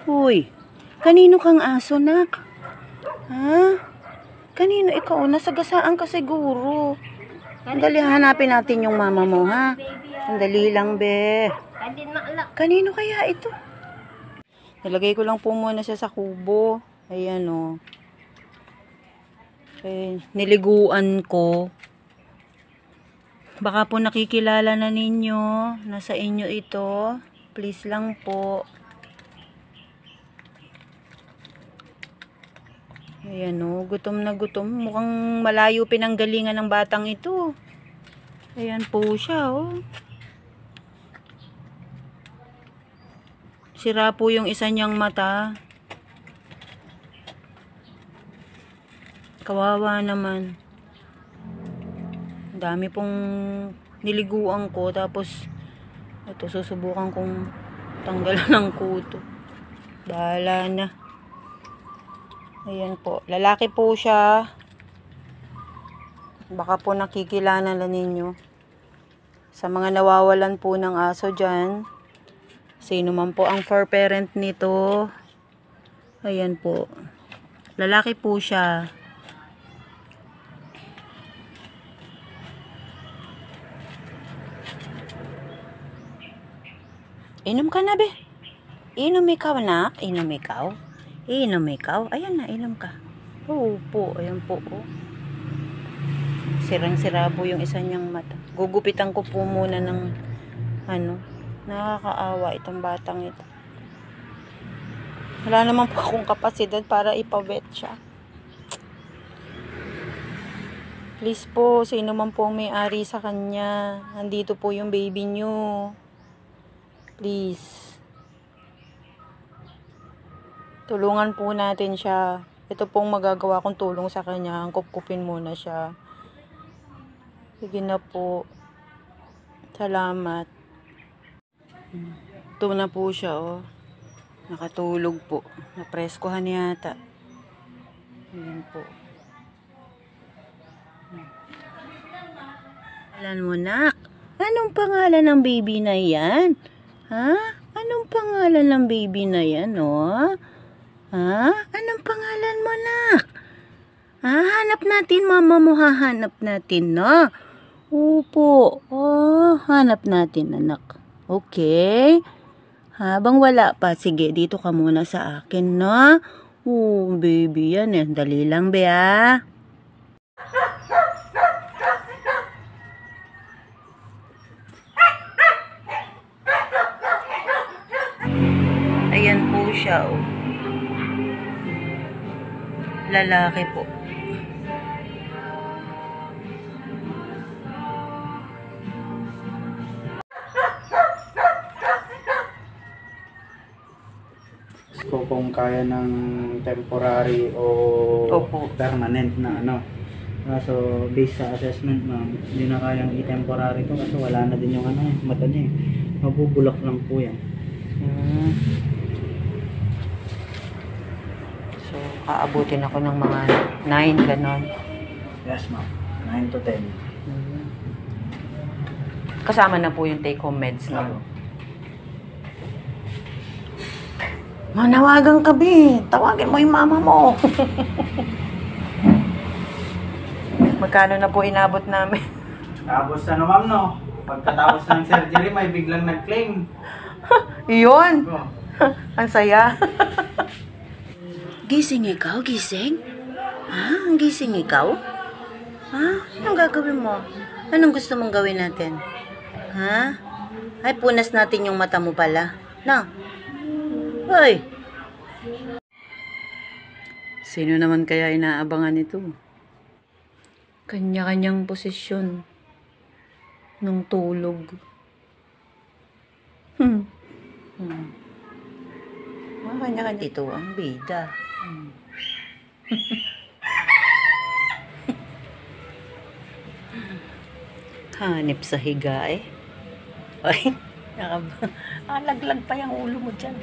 Uy, kanino kang aso, nak? Ha? Kanino ikaw? Nasagasaan ka siguro. Sandali, hanapin natin yung mama mo, ha? Sandali lang, be. Kanino kaya ito? Nalagay ko lang po muna siya sa kubo. Ayan, o. Niliguan ko. Baka po nakikilala na ninyo. Nasa inyo ito. Please lang po. Ayan, o. Gutom na gutom. Mukhang malayo pinanggalingan ng batang ito. Ayan po siya, o. Sira po yung isa niyang mata. Kawawa naman. Dami pong niliguan ko. Tapos, ito susubukan kong tanggalan ng kuto. Bahala na. Ayan po. Lalaki po siya. Baka po nakikilala na ninyo. Sa mga nawawalan po ng aso dyan. Sino man po ang fur parent nito. Ayan po. Lalaki po siya. Inom ka na, be. Inom ikaw, nak. Inom ikaw. Inom ikaw. Ayan na, inom ka. Oo po. Ayan po, oh. Sirang-sira po yung isa niyang mata. Gugupitan ko po muna ng nakakaawa itong batang ito. Wala naman po akong kapasidad para ipawet siya. Please po, sino man po may-ari sa kanya. Nandito po yung baby niyo. Please. Tulungan po natin siya. Ito pong magagawa kong tulong sa kanya. Kupkupin muna siya. Sige na po. Salamat. Ito na po siya, oh. Nakatulog po. Napreskohan yata. Ayan po. Alam mo, nak. Anong pangalan ng baby na yan? Ha? Anong pangalan ng baby na yan, oh? Ha? Anong pangalan mo, nak? Hanap natin, mama mo, hahanap natin, no? Opo. Oh, hanap natin, anak. Okay? Habang wala pa, sige, dito ka muna sa akin, no? Oh, baby yan, eh. Dali lang, be, ah. Ayan po siya, oh. Lalaki po. So, kung kaya ng temporary o Opo. permanent na so based sa assessment, ma'am, hindi na kayang i-temporary to kasi wala na din yung mata niya, mabubulok lang po yan. So, aabutin ako ng mga 9, ganon. Yes, ma'am. 9 to 10. Kasama na po yung take-home meds, no? Manawagan ka, be. Tawagin mo yung mama mo. Magkano na po inabot namin? Tapos ma'am, no? Pagkatapos ng surgery, may biglang nag-claim. Iyon. Ang saya. Gising ikaw? Gising? Ha? Gising ikaw? Ha? Anong gagawin mo? Anong gusto mong gawin natin? Ha? Ay, punas natin yung mata mo pala. Na? Hoy! Sino naman kaya inaabangan ito? Kanya-kanyang posisyon ng tulog. Kanya-kanya ito ang bida. Hanip sa higa, eh. Ay, laglag pa yung ulo mo dyan.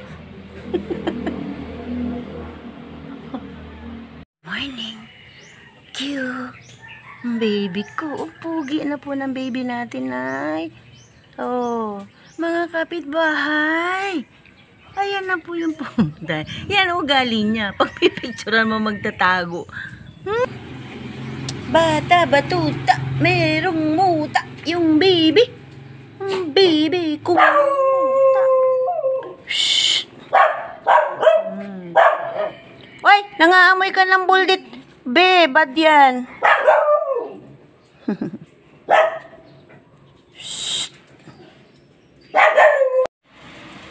Morning. Cute. Baby ko. Pugi na po ng baby natin, ay. Oh, Mga kapitbahay. Ayan na po yung punta. Yan ugali niya. Pag pipicturean mo magtatago. Bata, batuta, merong muta. Yung baby. Yung baby kumuta. Shhh. Oy, nangaamoy ka ng buldit. Be, bad yan.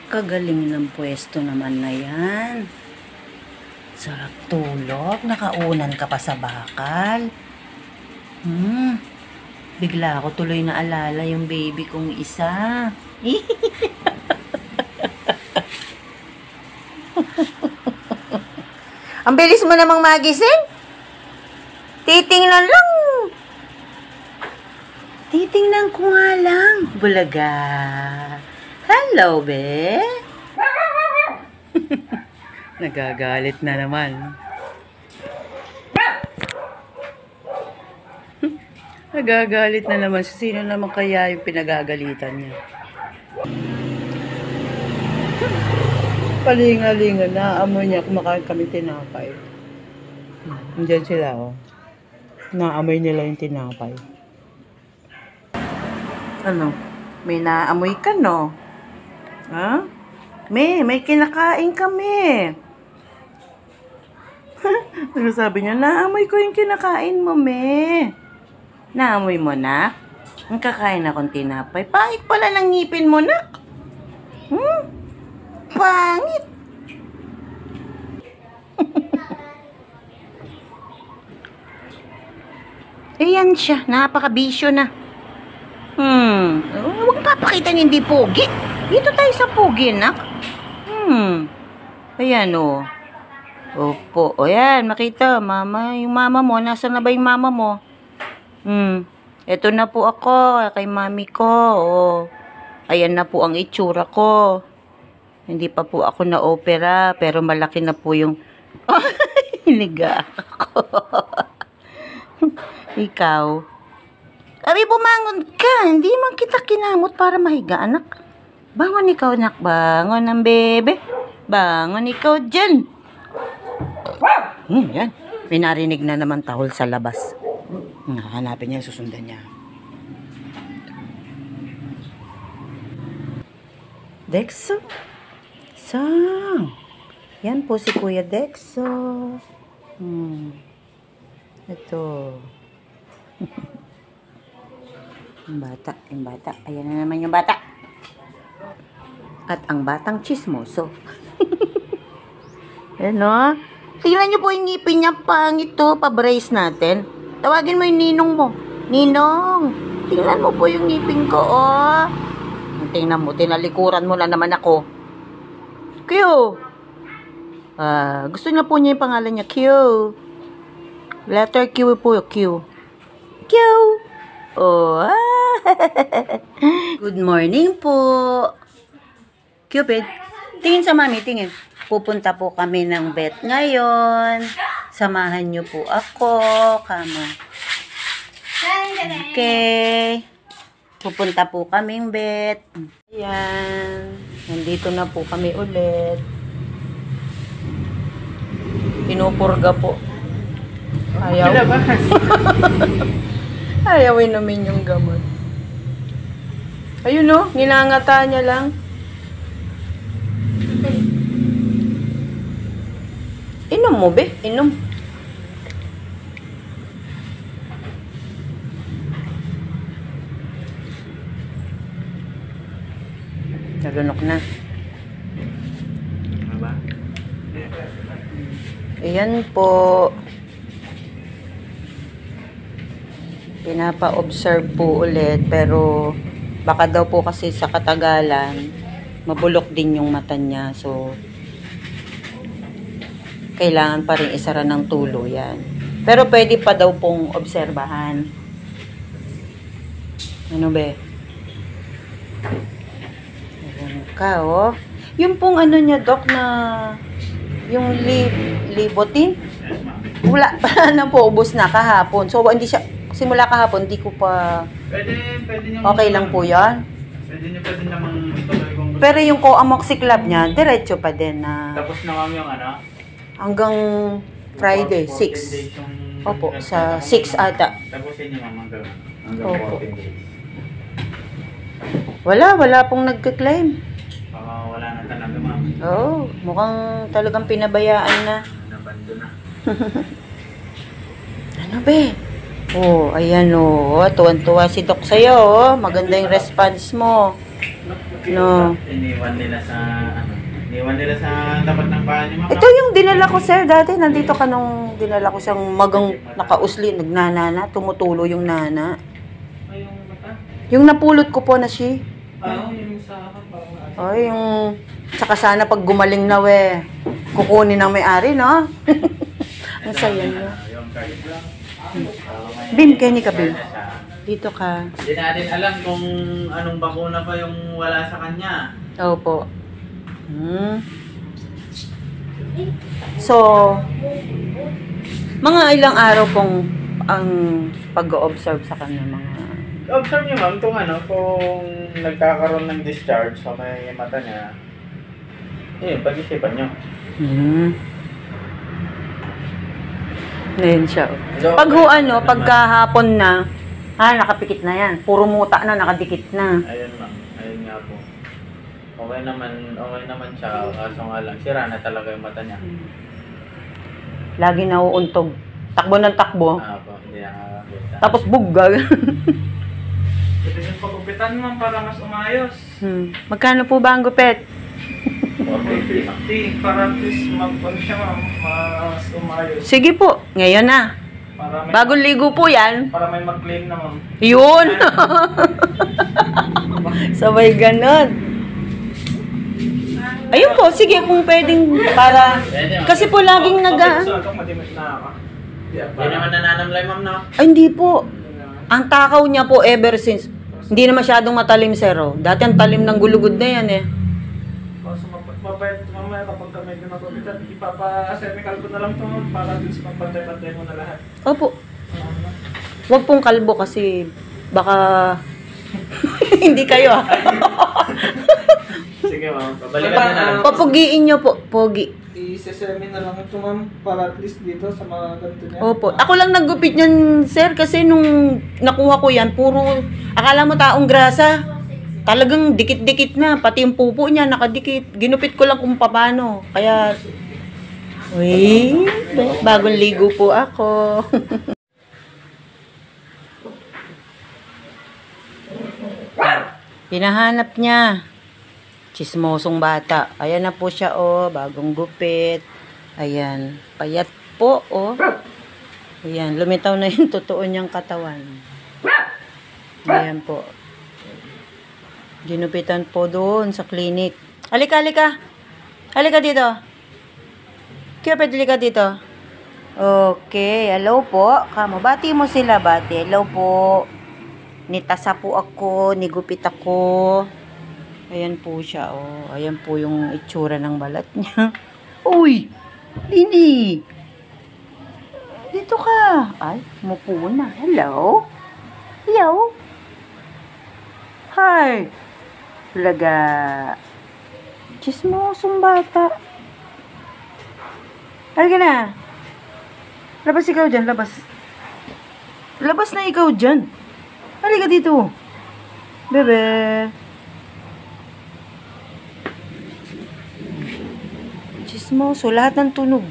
Kagaling ng pwesto naman na yan. Sarap tulog. Nakaunan ka pa sa bakal. Bigla ako tuloy na alala yung baby kong isa. Ang bilis mo namang magising. Titingnan lang. Titingnan ko nga lang. Bulaga. Hello, be. Nagagalit na naman. Nagagalit na naman. Sino naman kaya yung pinagagalitan niya? Palinga-linga na. Amoy niya. Kumakain kami tinapay. Diyan sila, oh. Naamoy nila yung tinapay. Ano? May naamoy ka, no? Ha? May kinakain kami. Ano sabi niya? Naamoy ko yung kinakain mo, me. Naamoy mo, na? Ang kakain akong tinapay. Pangit pala ng ngipin mo, na? Pangit. Ayan siya. Napaka-bisyo na. Huwag papakita ng hindi pogi. Dito tayo sa pogi, nak. Ayan, oh. Opo. O yan, makita. Mama, yung mama mo. Nasaan na ba yung mama mo? Eto na po ako. Kay mami ko. Oh. Ayan na po ang itsura ko. Hindi pa po ako na-opera. Pero malaki na po yung... Hiniga ako. Ikaw. Abi, bumangon ka. Hindi man kita kinamot para mahiga, anak. Bangon ikaw, anak. Bangon ang bebe. Bangon ikaw dyan. Yan. May narinig na naman tahol sa labas. Hanapin niya, susundan niya. Dexo. Sang. Yan po si Kuya Dexo. Ito. Yung bata. Ayan na naman yung bata. At ang batang chismoso. Ano? Tingnan niyo po yung ngipin niya. Pangit to. Pa-brace natin. Tawagin mo yung ninong mo. Ninong! Tingnan mo po yung ngipin ko, oh. Tingnan mo. Tinalikuran mo na naman ako. Q. Gusto niya po niya yung pangalan niya. Q. Letter Q po. Q. Q. Oh, Good morning po. Cupid, tingin sa mami, tingin. Pupunta po kami ng vet ngayon. Samahan niyo po ako. Kama. Okay. Pupunta po kaming vet. Ayan. Nandito na po kami ulit. Pinupurga po. Ayaw. Ayaw inumin yung gamot. Ayun, no? Ginangata niya lang. Inom mo, be? Inom. Nalunok na. Ba? Ayan po. Pinapa-observe po ulit, pero baka daw po kasi sa katagalan, mabulok din yung mata niya. So, kailangan pa rin isara ng tulo yan. Pero pwede pa daw pong obserbahan. Ano be? Ayan ka, oh. Yung pong ano niya, Doc, na yung libotin, wala pa na po, ubos na kahapon. So, hindi siya, simula kahapon, hindi ko pa... Pwede Okay lang po yan? Pwede nyo pa din namang ituloy kung gusto. Pero yung co-amoxiclav niya, diretso pa din na Tapos na ma'am yung ano? hanggang Friday, 14 6. days yung Opo, sa 6 ata. Tapusin nyo ma'am hanggang Opo. 14 days. Wala pong nagka-claim. Baka wala na talaga ma'am. Oo, mukhang talagang pinabayaan na. Nabando na. Ano be? Oh, ayan oh. Tuwan-tuwa si Doc sa'yo oh. Maganda yung response mo. No. Iniwan nila sa tapat ng bahay ni ma'am. Ito yung dinala ko, sir. Dati nandito ka nung dinala ko siyang magang nakausli, nagnanana, tumutulo yung nana. Ay, yung mata? Yung napulot ko po na siya. Yung sa akin parang Ay, yung... Tsaka sana pag gumaling na we, kukunin ng may-ari, no? Ang saya niyo. Yung card lang. Bim, Kenny ka, Bim. Dito ka. Hindi natin alam kung anong bakuna pa yung wala sa kanya. Opo. So, mga ilang araw pong ang pag-observe sa kanya mga... Observe nyo ma'am kung nagkakaroon ng discharge sa may mata niya. Pag-isipan nyo. Ngayon siya. Pag pagkahapon na, nakapikit na yan. Puro muta na, nakadikit na. Ayun ma'am, ayun nga po. Okay naman siya, kaso nga lang, sira na talaga yung mata niya. Lagi nauuntog. Takbo ng takbo. Po, hindi nakakakita. Tapos bugag. Ito yung pagupitan ma'am para mas umayos. Magkano po ba ang gupit? 450 para at least siya ma'am, mas umayos. Sige po, ngayon na. Para may, Bagong ligo po yan. para may mag-claim na ma'am. Yun! Sabay ganon. Ayun po, sige kung pwedeng para... Kasi po laging Madimit na ako. Hindi naman nananamlay ma'am no? Ay, hindi po. Ang takaw niya po ever since, hindi na masyadong matalim, sir. Oh. Dati ang talim ng gulugod na yan eh. So, mapapayat mamaya kapag kami ginagupitan, ipapa-semical ko na lang ito ma'am para at least mapantay-pantay mo na lahat. Opo. Huwag pong kalbo kasi baka hindi kayo ah. Sige ma'am, pabalikan na lang. Papugiin niyo po, pogi. I-sesemi na lang ito ma'am para at least dito sa mga ganito niya. Opo. Ako lang naggupit niyan, sir, kasi nung nakuha ko yan, puro, akala mo taong grasa. Talagang dikit-dikit na, pati yung pupo niya nakadikit. Ginupit ko lang kung paano. Kaya, bagong ligo po ako. Hinahanap niya. Chismosong bata. Ayan na po siya, oh. Bagong gupit. Ayan. Payat po, oh. Ayan. Lumitaw na yung totoo niyang katawan. Ayan po. Ginupitan po doon sa clinic. Halika, halika. Halika dito. Kaya pwede halika dito. Okay. Hello po. Kamo, bati mo sila, bati. Hello po. Nitasa po ako. Nigupit ako. Ayan po siya, oh. Ayan po yung itsura ng balat niya. Uy! Lini! Dito ka. Ay, mupo na. Hello? Hello? Hi! Laga. Chismosong bata. Halika na. Labas ikaw dyan, labas. Labas na ikaw dyan. Halika dito. Bebe. Chismoso, lahat ng tunog.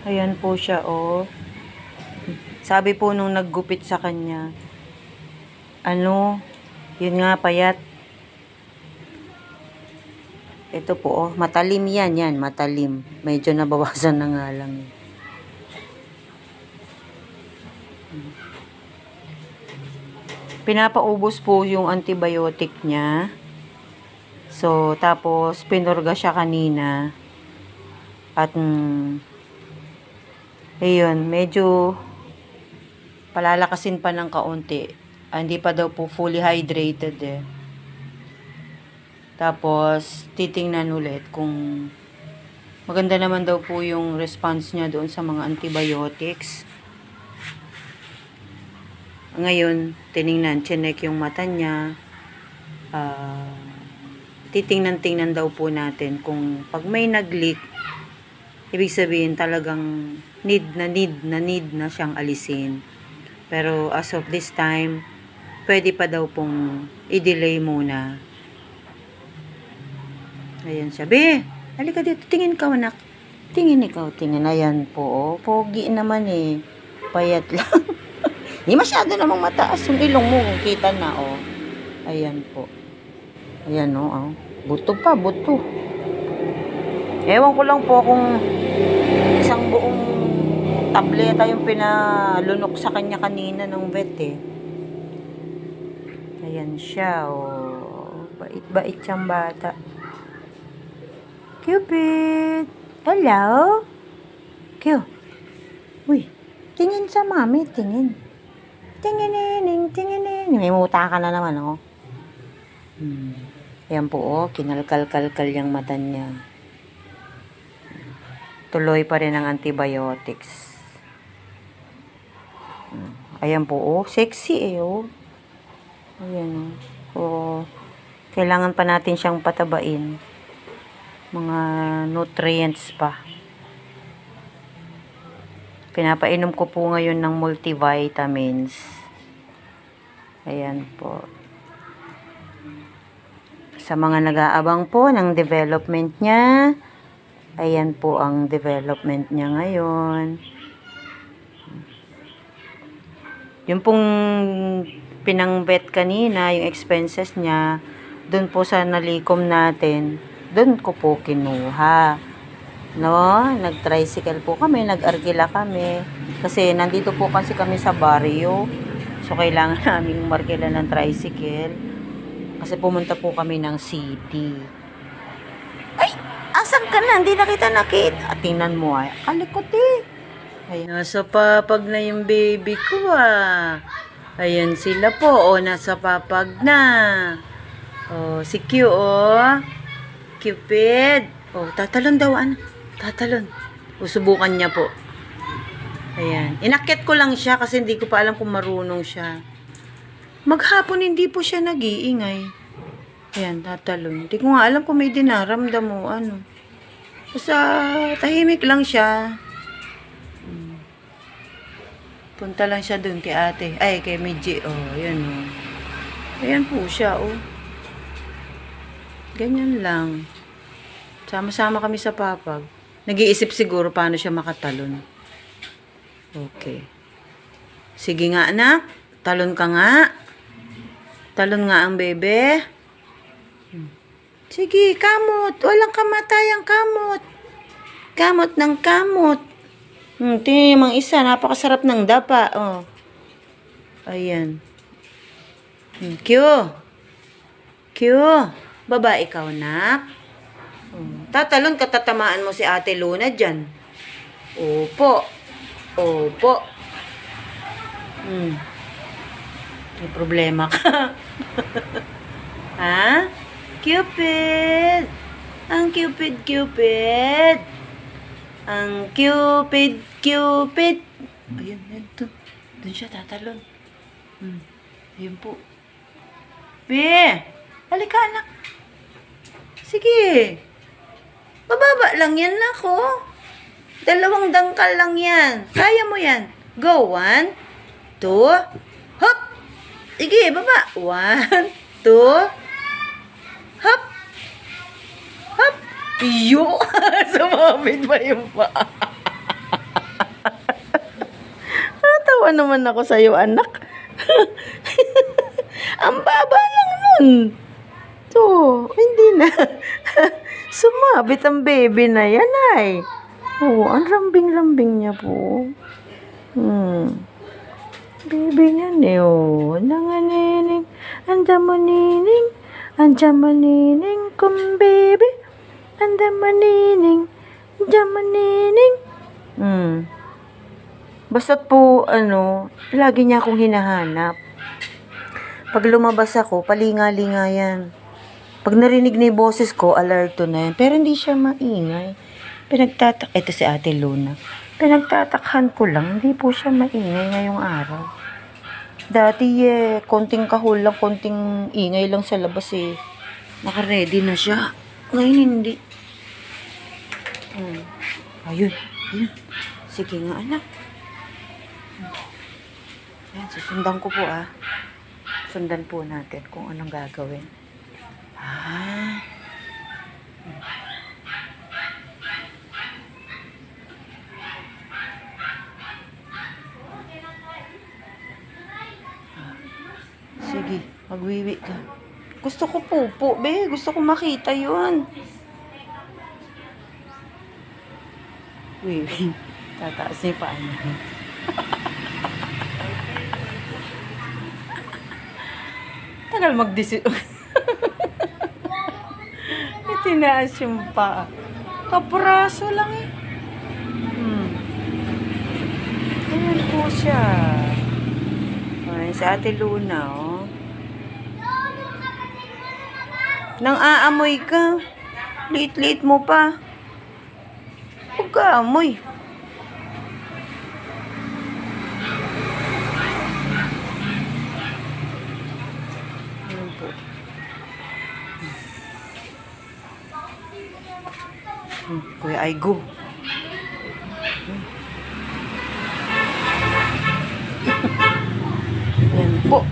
Ayan po siya, oh. Sabi po nung naggupit sa kanya, yun nga, payat. Ito po, oh, matalim yan, matalim. Medyo nabawasan na nga lang. Pinapaubos po yung antibiotic niya. So, tapos, pinurga siya kanina. At, ayun, medyo palalakasin pa ng kaunti. Hindi pa daw po fully hydrated eh. Tapos, titingnan ulit kung maganda naman daw po yung response niya doon sa mga antibiotics. Ngayon, tiningnan, chinek yung mata niya. titingnan-tingnan daw po natin kung pag may nag-leak, ibig sabihin talagang need na siyang alisin. Pero as of this time, pwede pa daw pong i-delay muna. Ayan siya. Be, halika dito. Tingin ka, anak. Tingin ikaw. Tingin. Ayan po. Oh. Pogi naman eh. Payat lang. Hindi masyado namang mataas yung ilong mo. Kita na, oh. Ayan po. Ayan, oh. Buto pa, buto. Ewan ko lang po kung isang buong tableta yung pinalunok sa kanya kanina ng vet eh. Ayan siya, oh. Bait-bait siyang bata. Cupid! Hello? Q. Uy, tingin sa mami, tingin. Tingin. May muta ka na naman, oh. Ayan po, oh. Kinalkal-kalkal yung mata niya. Tuloy pa rin ang antibiotics. Ayan po, oh. Sexy, eh, oh. Ayan, oh. Oh. Kailangan pa natin siyang patabain. Mga nutrients pa. Pinapainom ko po ngayon ng multivitamins. Ayan po. Sa mga nag-aabang po ng development niya, ayan po ang development niya ngayon. Yung pong pinang-vet kanina, yung expenses niya, doon po sa nalikom natin, doon ko po kinuha. No? Nag-tricycle po kami, nag-argila kami. Kasi nandito po kasi kami sa barrio. So, kailangan namin markila ng tricycle. Kasi pumunta po kami ng city. Ay! Asan ka na? Hindi na kita nakita. Tingnan mo ay. Kalikot eh. Ayan. Nasa papag na yung baby ko ah. Ayan sila po. O, nasa papag na. O, si Q o. Cupid. O, tatalon daw anak. Tatalon. O, subukan niya po. Ayan. Inakyat ko lang siya kasi hindi ko pa alam kung marunong siya. Maghapon hindi po siya nag-iingay. Ayan, tatalon. Hindi ko nga alam kung may dinaramdam mo ano. Basta tahimik lang siya. Punta lang siya dun kay ate. Ay, kay Midji. Oh, ayan oh. Ayan po siya oh. Ganyan lang. Sama-sama kami sa papag. Nag-iisip siguro paano siya makatalon. Okay. Sige nga anak. Talon ka nga. Talon nga ang bebe. Sige, kamot. Walang kamatayang kamot. Kamot ng kamot. Tingnan mga isa. Napakasarap ng dapa. Oh. Ayan. Q. Q. Baba ikaw, nak. Tatalon ka, tatamaan mo si Ate Luna dyan. Opo. Opo. May problema ka. Ha? Cupid. Ang Cupid. Ang Cupid. Ayun, ito. Doon siya tatalon. Ayun po. Be, halika anak. Sige. Bababa lang yan ako. 2 dangkal lang yan. Kaya mo yan. Go. 1, 2, hop. Sige, baba. 1, 2, hop. Hop. Iyo. Sumabit pa yung pa. Natawa naman ako sa'yo, anak. Ang baba lang nun. So, hindi na. Sumabit ang baby na yan ay. Oo, ang lambing-lambing niya po. Baby niyan eh, oh. Nanganining, andamanining, andamanining, kum baby. Andamanining, andamanining. Basta't po, lagi niya akong hinahanap. Pag lumabas ako, palinga-linga yan. Pag narinig na yung boses ko, alerto na yan. Pero hindi siya maingay. Ito si Ate Luna. Pinagtatakhan ko lang, hindi po siya maingay ngayong araw. Dati konting kahol lang, konting ingay lang sa labas Naka-ready na siya. Ngayon hindi. Ayun. Sige nga anak. Ayan, susundan ko po Sundan po natin kung anong gagawin. Sige, magwiwi ka. Gusto ko pupo, be. Gusto ko makita yun. Wiwi. Tataas niya pa niya. Tagal mag-decision. Itinaas yung pa. Kapraso lang Ayan po siya. Ayan, si Ate Luna, Nang aamoy ka. Liit-liit mo pa. Huwag ka amoy. Ayan po. Kuya Aigo.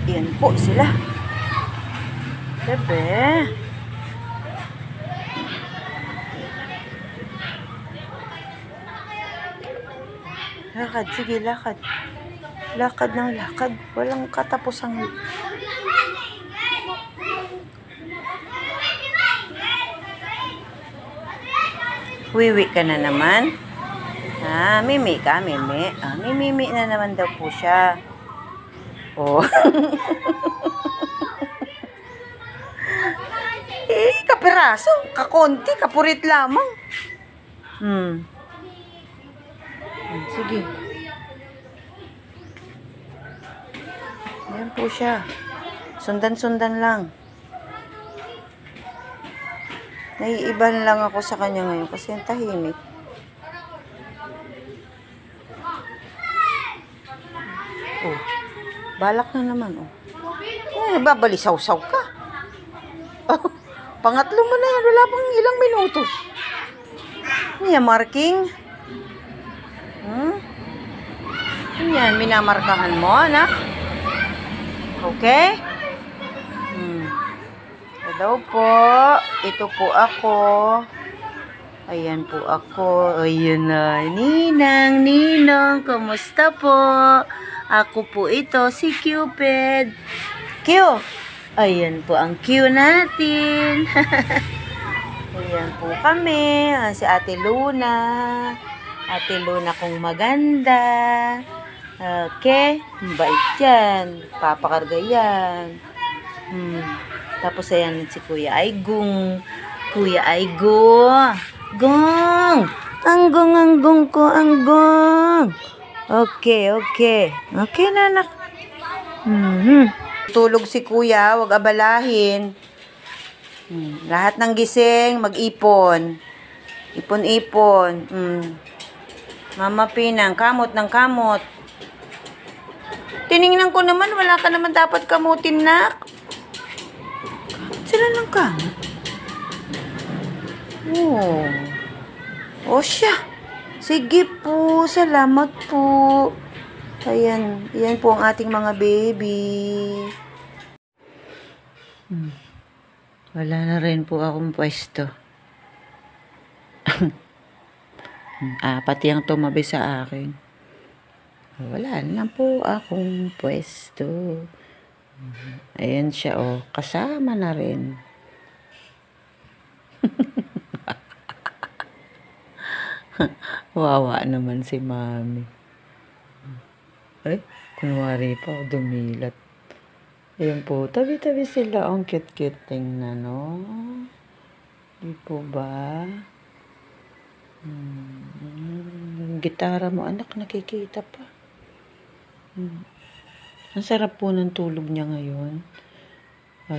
Yan po sila. Bebe. Lakad, sige, lakad. Lakad ng lakad. Walang katapusang. Wiwi ka na naman. Mimi ka, mimi. Mimi na naman daw po siya. Kapiraso. Kakonti, kapurit lamang. Sige. Ayan po siya. Sundan-sundan lang. Naiiban lang ako sa kanya ngayon kasi ang tahimik. Balak na naman, babalisaw-saw ka. Pangatlo mo na yan. Wala pang ilang minuto. Yan, marking. Yan, minamarkahan mo, anak. Okay? Hello po. Ito po ako. Ayan po ako. Ayan na. Ninang. Kamusta po? Ako po ito, si Cupid. Q. Ayan po ang Q natin. Ayan po kami. Si Ate Luna. Ate Luna kong maganda. Okay. Bait yan. Papakarga yan. Tapos ayan si Kuya Aigong. Kuya Aigo. Gong. Anggong ko, anggong. Okay. Okay na, anak. Tulog si kuya, wag abalahin. Lahat ng gising, mag-ipon. Ipon. Mama Pinang, kamot ng kamot. Tiningnan ko naman, wala ka naman dapat kamutin, nak. Sila ng kamot. Siya. Sige po, salamat po. Ayan, yan po ang ating mga baby. Wala na rin po akong pwesto. Pati ang tumabi sa akin. Wala na po akong pwesto. Ayan siya, kasama na rin. Wawa naman si mami. Ay, kunwari pa, dumilat. Ayan po, tabi-tabi sila. Ang cute-cute tingnan, no? Di po ba? Gitara mo, anak, nakikita pa. Ang sarap po ng tulog niya ngayon.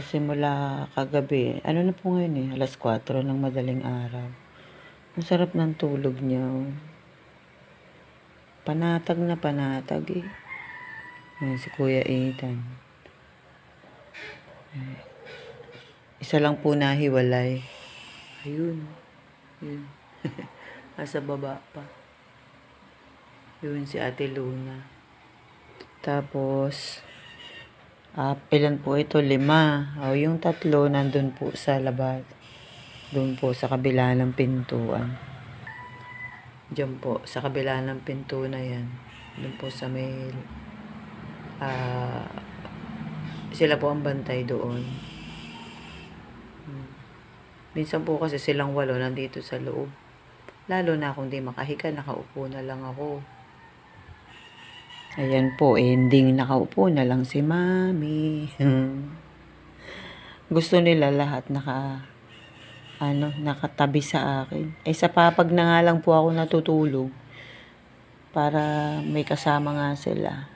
Simula kagabi. Ano na po ngayon alas 4 ng madaling araw. Ang sarap ng tulog niya. Panatag na panatag Ayan, si Kuya Ethan. Isa lang po nahiwalay. Ayun. Yun. Nasa baba pa. Yun si Ate Luna. Tapos, ilan po ito? 5. O, yung 3 nandun po sa labas. Doon po sa kabila ng pintuan. Diyan po, sa kabila ng pinto na yan. Doon po sa may... sila po ang bantay doon. Minsan po kasi silang 8 nandito sa loob. Lalo na kung di makahiga, nakaupo na lang ako. Ayan po, ending nakaupo na lang si Mami. Gusto nila lahat nakatabi sa akin. Sa papag na nga lang po ako natutulog para may kasama nga sila.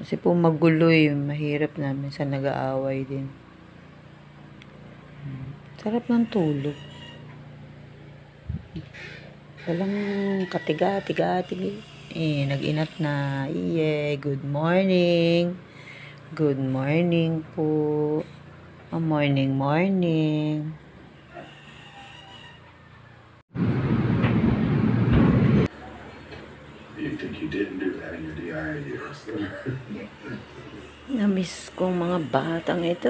Kasi po magulo mahirap na. Minsan nag-aaway din. Sarap ng tulog. Walang katiga-tiga-tigi. Nag-inat na. Good morning. Good morning po. Morning. You think you didn't do that in your DIA years? Namiss kong mga batang ito.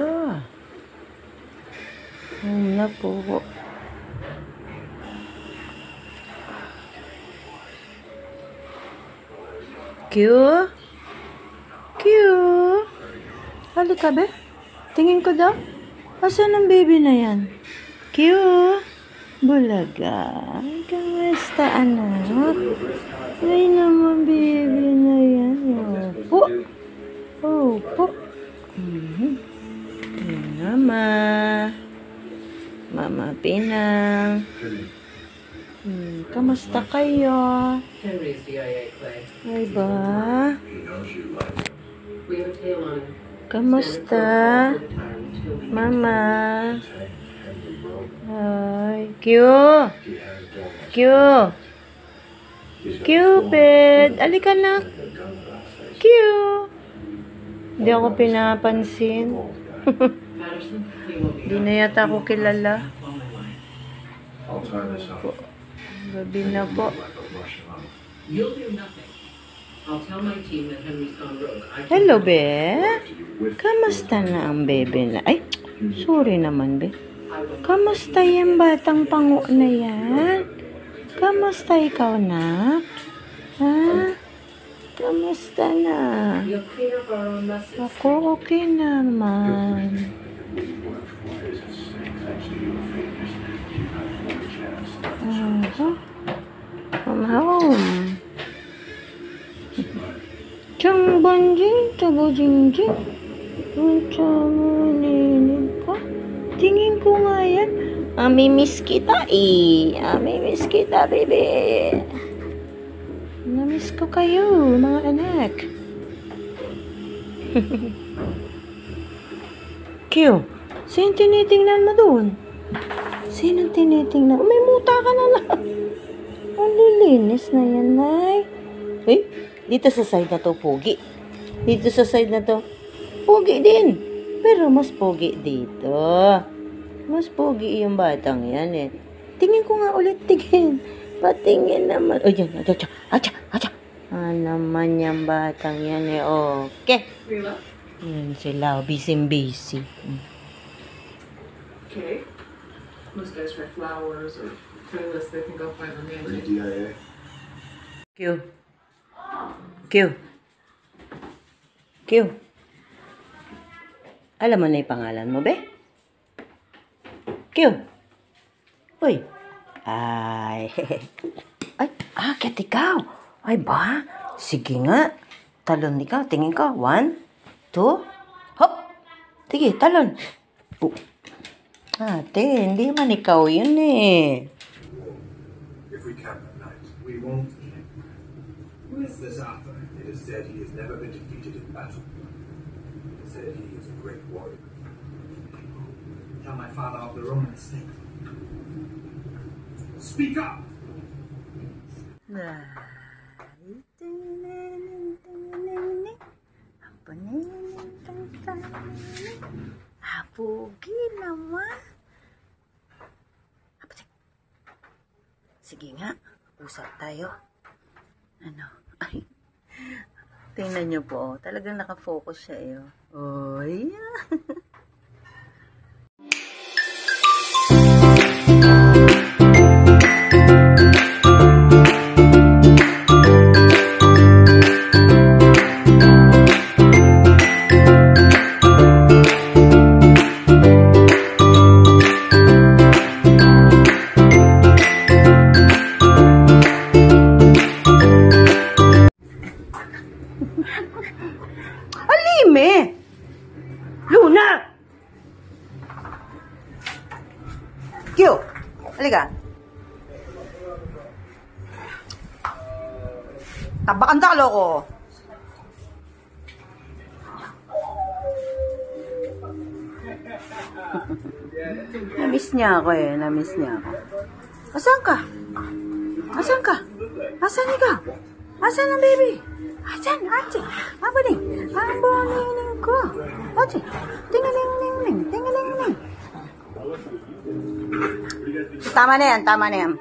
Na po. Q? Halika be. Tingin ko daw. Asan ang baby na yan? Q? Bulaga. Kamusta anak? Ay naman baby na yan. Opo. Mama Pinang. Kamusta kayo? Ay ba? Kamusta? Mama? Ay, Cupid! Alika na! Hindi ako pinapansin. Hindi na yata ako kilala. Gabi na po. Hello, be. Kamusta na ang bebe na? Ay, sorry naman, be. Kamusta yung batang pango na yan? Kamusta ikaw, nak? Ha? Kamusta na? Ako okay naman. I'm home. Chang banjing, tabo jingjing. Ka? Tingin ko nga yan. Amimiss kita Amimiss kita, bebe. Namiss ko kayo, mga anak. Q, sino tinitingnan mo doon? Sino tinitingnan? May muta ka na lang. Ang lilinis na yan, Nay. Dito sa side na to, pogi. Dito sa side na to, pogi din. Pero mas pogi dito. Mas pogi yung batang yan Tingin ko nga ulit, tingin. Patingin naman. Yan, acha. Naman yung batang yan Okay. Yan sila, busy. Okay. Most guys try flowers or playlists they think I'll find on the Free internet. DIA? Q. Alam mo na yung pangalan mo, be? Q. Uy. Ay. Kat ikaw. Ay ba? Sige nga. Talon ikaw. Tingin ko. 1, 2. Hop. Sige, talon. Ate, hindi man ikaw yun If we camp at night, we won't eat him. Who is this Arthur? It is said he has never been defeated in battle. It is said he is a great warrior. Tell my father of the Roman snake. Speak up! Sige nga, usap tayo. Ano? Ay, tingnan niyo po. Talagang nakafocus siya eh. Oh, yeah. Alime! Luna! Kyo! Halika. Tabakan talo ko. Namiss niya ako eh. Namiss niya ako. Asan ka? Asan ka? Asan ikaw? Asan ang baby? Asan? Asan? Abaning? Abaning ko. Asan? Tingaling-ling-ling. Tingaling-ling. Tama na yan. Tama na yan.